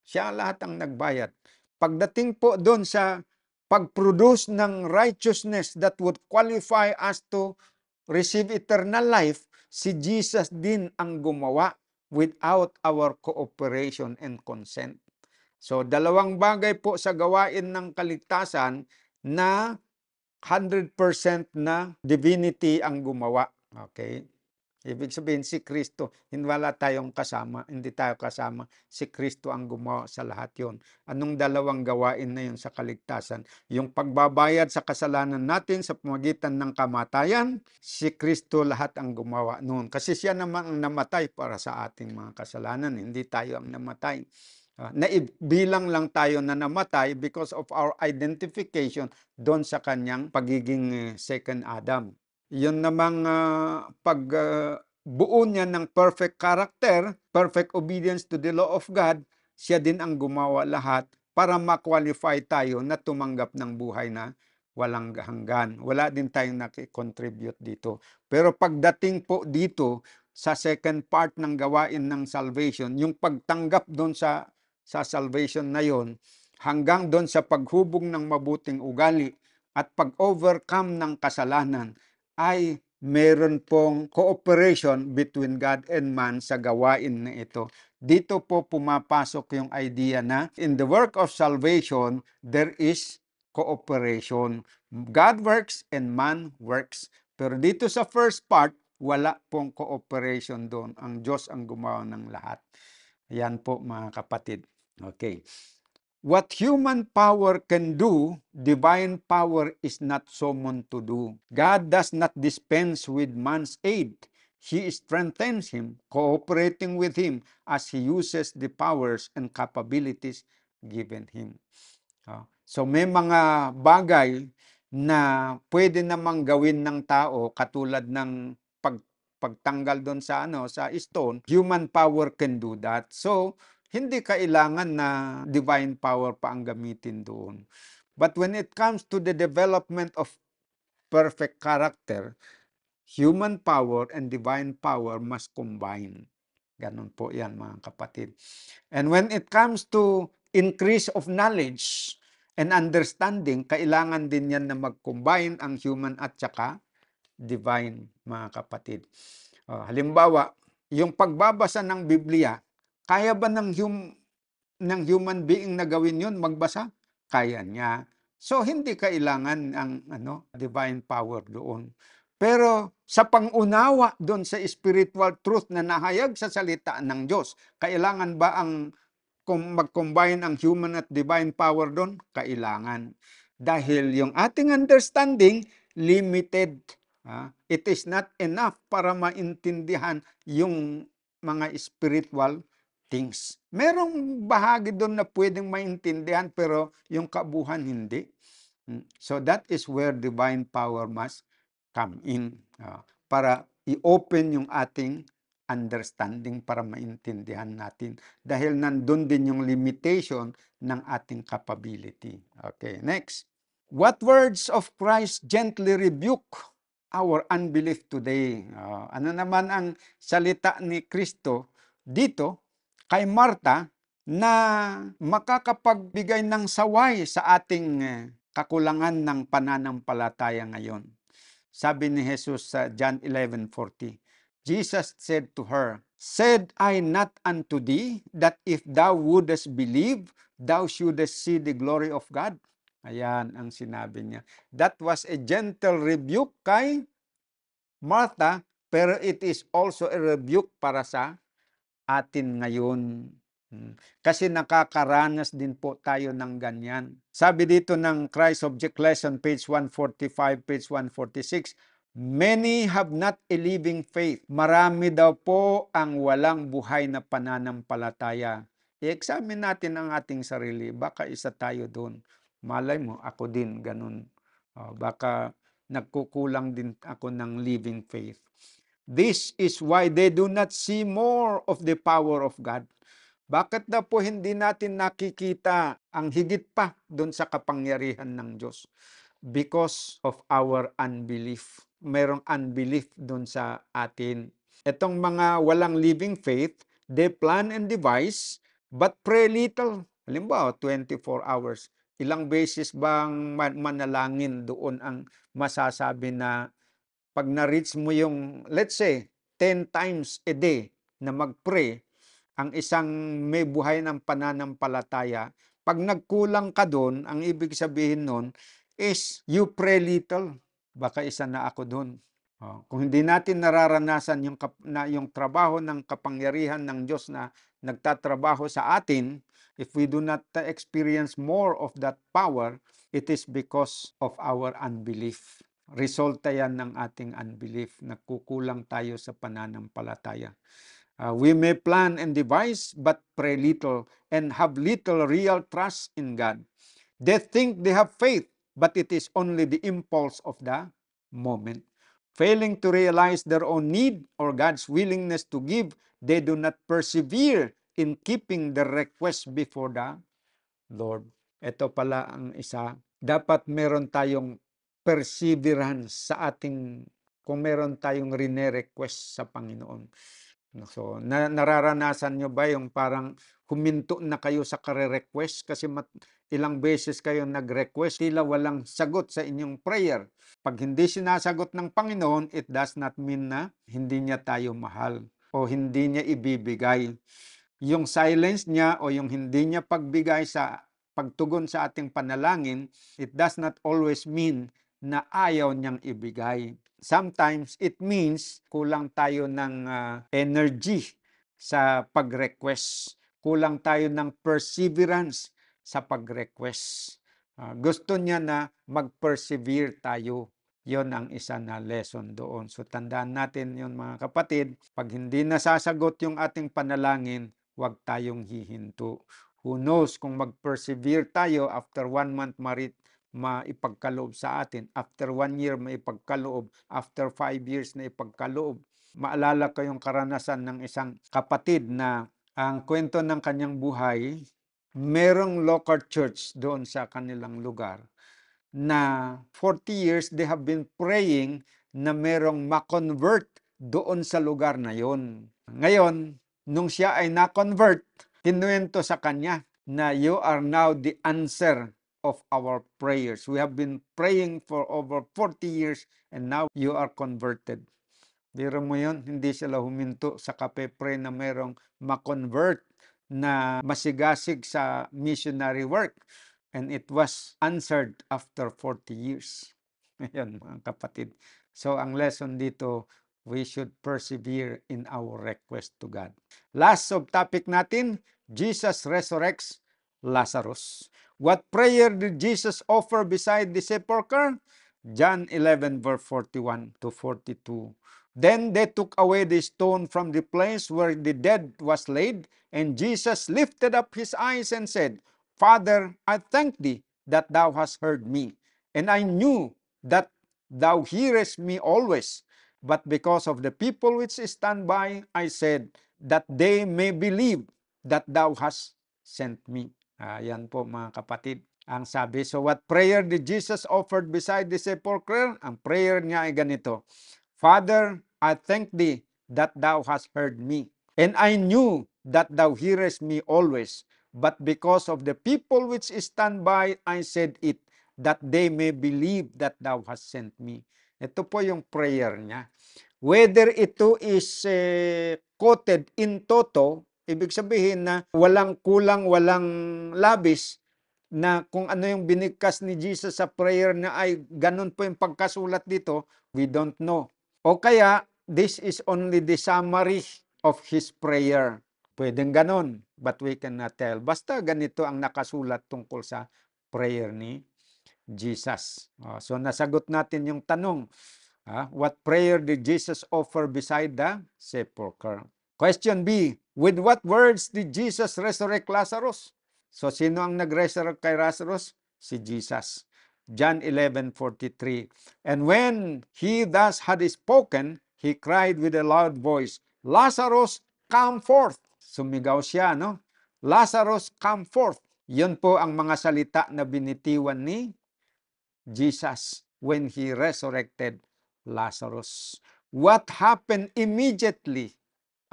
[SPEAKER 1] Siya lahat ang nagbayad. Pagdating po doon sa pag-produce ng righteousness that would qualify us to receive eternal life, si Jesus din ang gumawa without our cooperation and consent. So, dalawang bagay po sa gawain ng kaligtasan na 100% na divinity ang gumawa. Okay? Ibig sabihin, si Kristo, wala tayong kasama, hindi tayo kasama. Si Kristo ang gumawa sa lahat yon. Anong dalawang gawain na yun sa kaligtasan? Yung pagbabayad sa kasalanan natin sa pamagitan ng kamatayan, si Kristo lahat ang gumawa noon. Kasi siya naman ang namatay para sa ating mga kasalanan, hindi tayo ang namatay. Naibilang lang tayo na namatay because of our identification doon sa kanyang pagiging second Adam. Yun namang pagbuo niya ng perfect character, perfect obedience to the law of God, siya din ang gumawa lahat para ma-qualify tayo na tumanggap ng buhay na walang hanggan. Wala din tayong nakikontribute dito. Pero pagdating po dito sa second part ng gawain ng salvation, yung pagtanggap doon sa salvation na yon, hanggang doon sa paghubog ng mabuting ugali at pag-overcome ng kasalanan, ay meron pong cooperation between God and man sa gawain na ito. Dito po pumapasok yung idea na in the work of salvation, there is cooperation. God works and man works. Pero dito sa first part, wala pong cooperation doon. Ang Diyos ang gumawa ng lahat. Yan po mga kapatid. Okay. What human power can do, divine power is not summoned to do. God does not dispense with man's aid. He strengthens him, cooperating with him as he uses the powers and capabilities given him. So may mga bagay na pwede namang gawin ng tao katulad ng pagtanggal doon sa sa stone. Human power can do that. So hindi kailangan na divine power pa ang gamitin doon. But when it comes to the development of perfect character, human power and divine power must combine. Ganun po yan mga kapatid. And when it comes to increase of knowledge and understanding, kailangan din yan na mag-combine ang human at saka divine, mga kapatid. Halimbawa, yung pagbabasa ng Biblia, kaya ba ng human being na gawin yun, magbasa? Kaya niya. So, hindi kailangan ang divine power doon. Pero sa pangunawa doon sa spiritual truth na nahayag sa salita ng Diyos, kailangan ba ang mag-combine ang human at divine power doon? Kailangan. Dahil yung ating understanding, limited. It is not enough para maintindihan yung mga spiritual things. Merong bahagi doon na pwedeng maintindihan pero yung kabuhan hindi. So that is where divine power must come in para i-open yung ating understanding para maintindihan natin. Dahil nandun din yung limitation ng ating capability. Okay, next. What words of Christ gently rebuke our unbelief today? Ano naman ang salita ni Kristo dito kay Marta na makakapagbigay ng saway sa ating kakulangan ng pananampalataya ngayon? Sabi ni Jesus sa John 11:40, Jesus said to her, "Said I not unto thee that if thou wouldest believe, thou shouldest see the glory of God?" Ayan ang sinabi niya. That was a gentle rebuke kay Martha, pero it is also a rebuke para sa atin ngayon. Kasi nakakaranas din po tayo ng ganyan. Sabi dito ng Christ Object Lesson, page 145, page 146, many have not a living faith. Marami daw po ang walang buhay na pananampalataya. I-examine natin ang ating sarili. Baka isa tayo doon. Malay mo, ako din, ganun. Baka nagkukulang din ako ng living faith. This is why they do not see more of the power of God. Bakit na po hindi natin nakikita ang higit pa doon sa kapangyarihan ng Diyos? Because of our unbelief. Merong unbelief doon sa atin. Itong mga walang living faith, they plan and devise, but pray little. Halimbawa, 24 hours. Ilang beses bang manalangin doon ang masasabi na pag na-reach mo yung, let's say, 10 times a day na mag-pray, ang isang may buhay ng pananampalataya, pag nagkulang ka doon, ang ibig sabihin nun is you pray little. Baka isa na ako doon. Kung hindi natin nararanasan yung trabaho ng kapangyarihan ng Diyos na nagtatrabaho sa atin, if we do not experience more of that power, it is because of our unbelief. Resulta yan ng ating unbelief. Nagkukulang tayo sa pananampalataya. We may plan and devise, but pray little and have little real trust in God. They think they have faith, but it is only the impulse of the moment. Failing to realize their own need or God's willingness to give, they do not persevere in keeping their request before the Lord. Ito pala ang isa. Dapat meron tayong perseverance sa ating, kung meron tayong rene-request sa Panginoon. So, nararanasan nyo ba yung parang huminto na kayo sa kare-request kasi ilang beses kayo nag-request, tila walang sagot sa inyong prayer. Pag hindi sinasagot ng Panginoon, it does not mean na hindi niya tayo mahal o hindi niya ibibigay. Yung silence niya o yung hindi niya pagbigay sa pagtugon sa ating panalangin, it does not always mean na ayaw niyang ibigay. Sometimes it means kulang tayo ng energy sa pag-request. Kulang tayo ng perseverance sa pag-request. Gusto niya na mag-persevere tayo. Yon ang isa na lesson doon. So tandaan natin yon mga kapatid. Pag hindi nasasagot yung ating panalangin, huwag tayong hihinto. Who knows kung mag-persevere tayo after 1 month maipagkaloob sa atin. After 1 year, maipagkaloob. After 5 years, na ipagkaloob. Maalala ko yung karanasan ng isang kapatid na ang kwento ng kanyang buhay, merong local church doon sa kanilang lugar na 40 years they have been praying na merong ma-convert doon sa lugar na yon. Ngayon, nung siya ay na-convert, kinuwento sa kanya na you are now the answer of our prayers. We have been praying for over 40 years and now you are converted. Biro mo yun, hindi sila huminto sa kape-pray na merong ma-convert na masigasig sa missionary work. And it was answered after 40 years. Ayan mga kapatid. So ang lesson dito, we should persevere in our request to God. Last subtopic natin, Jesus resurrects Lazarus. What prayer did Jesus offer beside the sepulchre? John 11 verse 41 to 42. Then they took away the stone from the place where the dead was laid, and Jesus lifted up his eyes and said, Father, I thank thee that thou hast heard me, and I knew that thou hearest me always. But because of the people which stand by, I said, that they may believe that thou hast sent me. Yan po mga kapatid. Ang sabi, so what prayer did Jesus offered beside the sepulchre? Ang prayer niya ay ganito, Father, I thank thee that thou hast heard me, and I knew that thou hearest me always. But because of the people which stand by, I said it, that they may believe that thou hast sent me. Ito po yung prayer niya. Whether ito is quoted in toto, ibig sabihin na walang kulang, walang labis, na kung ano yung binigkas ni Jesus sa prayer na ay ganun po yung pagkasulat dito, we don't know. O kaya, this is only the summary of his prayer. Pwedeng ganun, but we cannot tell. Basta ganito ang nakasulat tungkol sa prayer ni Jesus. So nasagot natin yung tanong, what prayer did Jesus offer beside the sepulchre? Question B, with what words did Jesus resurrect Lazarus? So sino ang nag-resurrect kay Lazarus? si Jesus. John 11:43. And when he thus had spoken, he cried with a loud voice, Lazarus, come forth. Sumigaw siya, no? Lazarus, come forth. Yun po ang mga salita na binitiwan ni Jesus when he resurrected Lazarus. What happened immediately?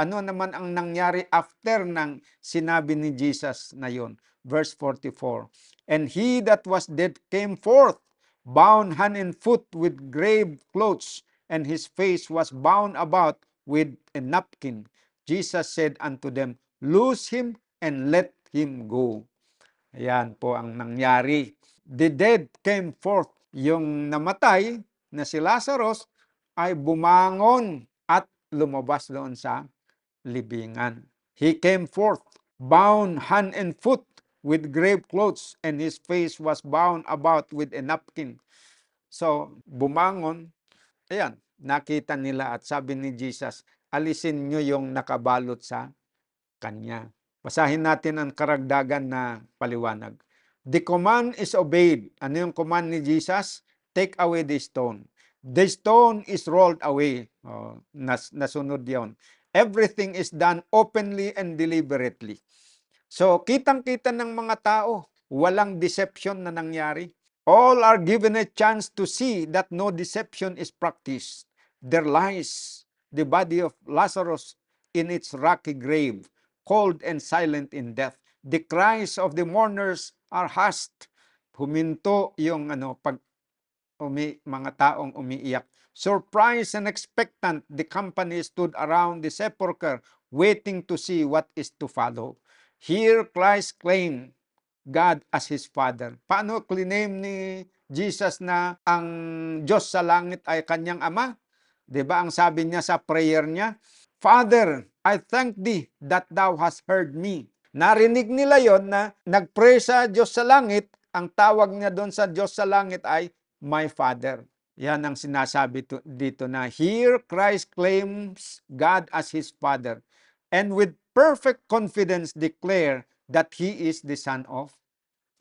[SPEAKER 1] Ano naman ang nangyari after ng sinabi ni Jesus na yun? Verse 44. And he that was dead came forth, bound hand and foot with grave clothes, and his face was bound about with a napkin. Jesus said unto them, Loose him and let him go. Ayan po ang nangyari. The dead came forth. Yung namatay na si Lazarus ay bumangon at lumabas doon sa libingan. He came forth, bound hand and foot with grave clothes, and his face was bound about with a napkin. So, bumangon, ayan, nakita nila at sabi ni Jesus, alisin nyo yung nakabalot sa kanya. Basahin natin ang karagdagan na paliwanag. The command is obeyed. Ano yung command ni Jesus? Take away the stone. The stone is rolled away. Nasunod yon. Everything is done openly and deliberately. So, kitang-kita ng mga tao, walang deception na nangyari. All are given a chance to see that no deception is practiced. There lies the body of Lazarus in its rocky grave, cold and silent in death. The cries of the mourners are hushed. Huminto yung mga taong umiiyak. Surprised and expectant, the company stood around the sepulchre, waiting to see what is to follow. Here Christ claimed God as His Father. Paano claim ni Jesus na ang Diyos sa langit ay kanyang Ama? 'Di ba ang sabi niya sa prayer niya? Father, I thank Thee that Thou hast heard me. Narinig nila yon na nagpray sa Diyos sa langit, ang tawag niya doon sa Diyos sa langit ay My Father. Yan ang sinasabi dito na here Christ claims God as His Father and with perfect confidence declare that He is the Son of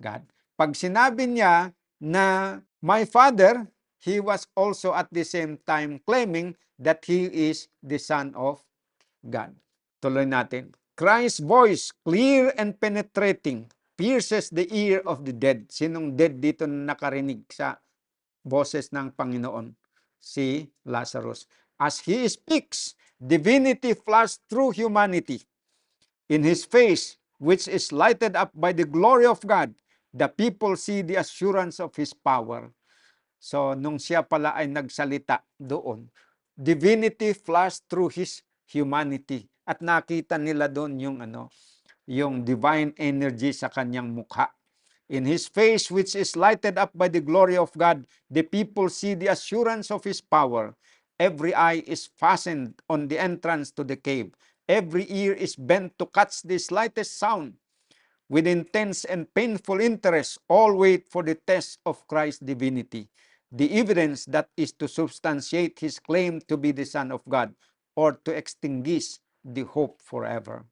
[SPEAKER 1] God. Pag sinabi niya na my Father, He was also at the same time claiming that He is the Son of God. Tuloy natin. Christ's voice, clear and penetrating, pierces the ear of the dead. Sinong dead dito na nakarinig sa boses ng Panginoon? Si Lazarus. As He speaks, divinity flashed through humanity. In His face, which is lighted up by the glory of God, the people see the assurance of His power. So, nung siya pala ay nagsalita doon, divinity flashed through His humanity. At nakita nila doon yung divine energy sa kanyang mukha. In His face, which is lighted up by the glory of God, the people see the assurance of His power. Every eye is fastened on the entrance to the cave. Every ear is bent to catch the slightest sound. With intense and painful interest, all wait for the test of Christ's divinity, the evidence that is to substantiate His claim to be the Son of God or to extinguish the hope forever.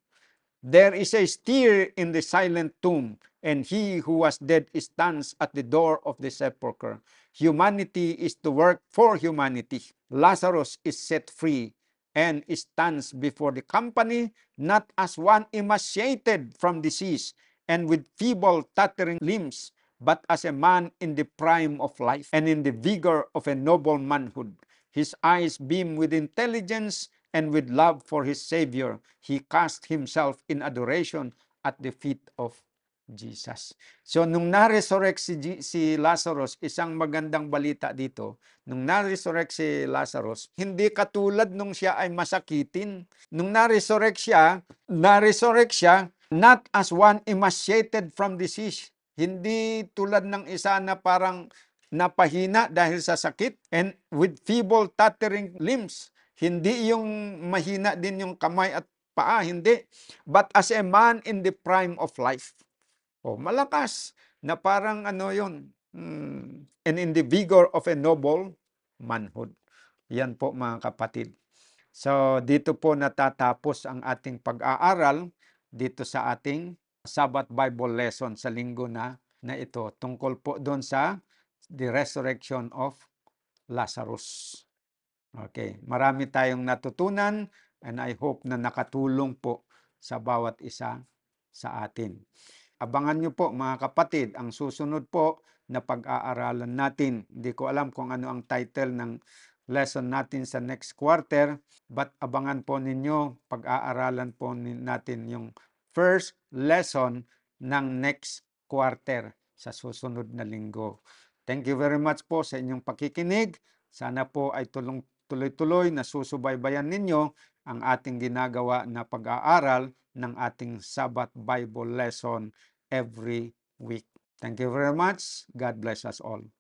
[SPEAKER 1] There is a stir in the silent tomb, and He who was dead stands at the door of the sepulchre. Humanity is to work for humanity. Lazarus is set free and stands before the company not as one emaciated from disease and with feeble, tottering limbs, but as a man in the prime of life and in the vigor of a noble manhood. His eyes beam with intelligence and with love for his Savior. He cast himself in adoration at the feet of Jesus. So, nung na-resurrect si Lazarus, isang magandang balita dito, nung na-resurrect si Lazarus, hindi katulad nung siya ay masakitin. Nung na-resurrect siya not as one emaciated from disease. Hindi tulad ng isa na parang napahina dahil sa sakit and with feeble tottering limbs. Hindi yung mahina din yung kamay at paa, hindi. But as a man in the prime of life. Malakas na parang and in the vigor of a noble manhood. Yan po mga kapatid. So dito po natatapos ang ating pag-aaral dito sa ating Sabbath Bible lesson sa linggo na na ito tungkol po doon sa the resurrection of Lazarus. Okay, marami tayong natutunan and I hope na nakatulong po sa bawat isa sa atin. Abangan niyo po mga kapatid ang susunod po na pag-aaralan natin. Hindi ko alam kung ano ang title ng lesson natin sa next quarter, but abangan po ninyo, pag-aaralan po natin yung first lesson ng next quarter sa susunod na linggo. Thank you very much po sa inyong pakikinig. Sana po ay tuloy-tuloy na susubaybayan ninyo ang ating ginagawa na pag-aaral ng ating Sabbath Bible lesson every week. Thank you very much. God bless us all.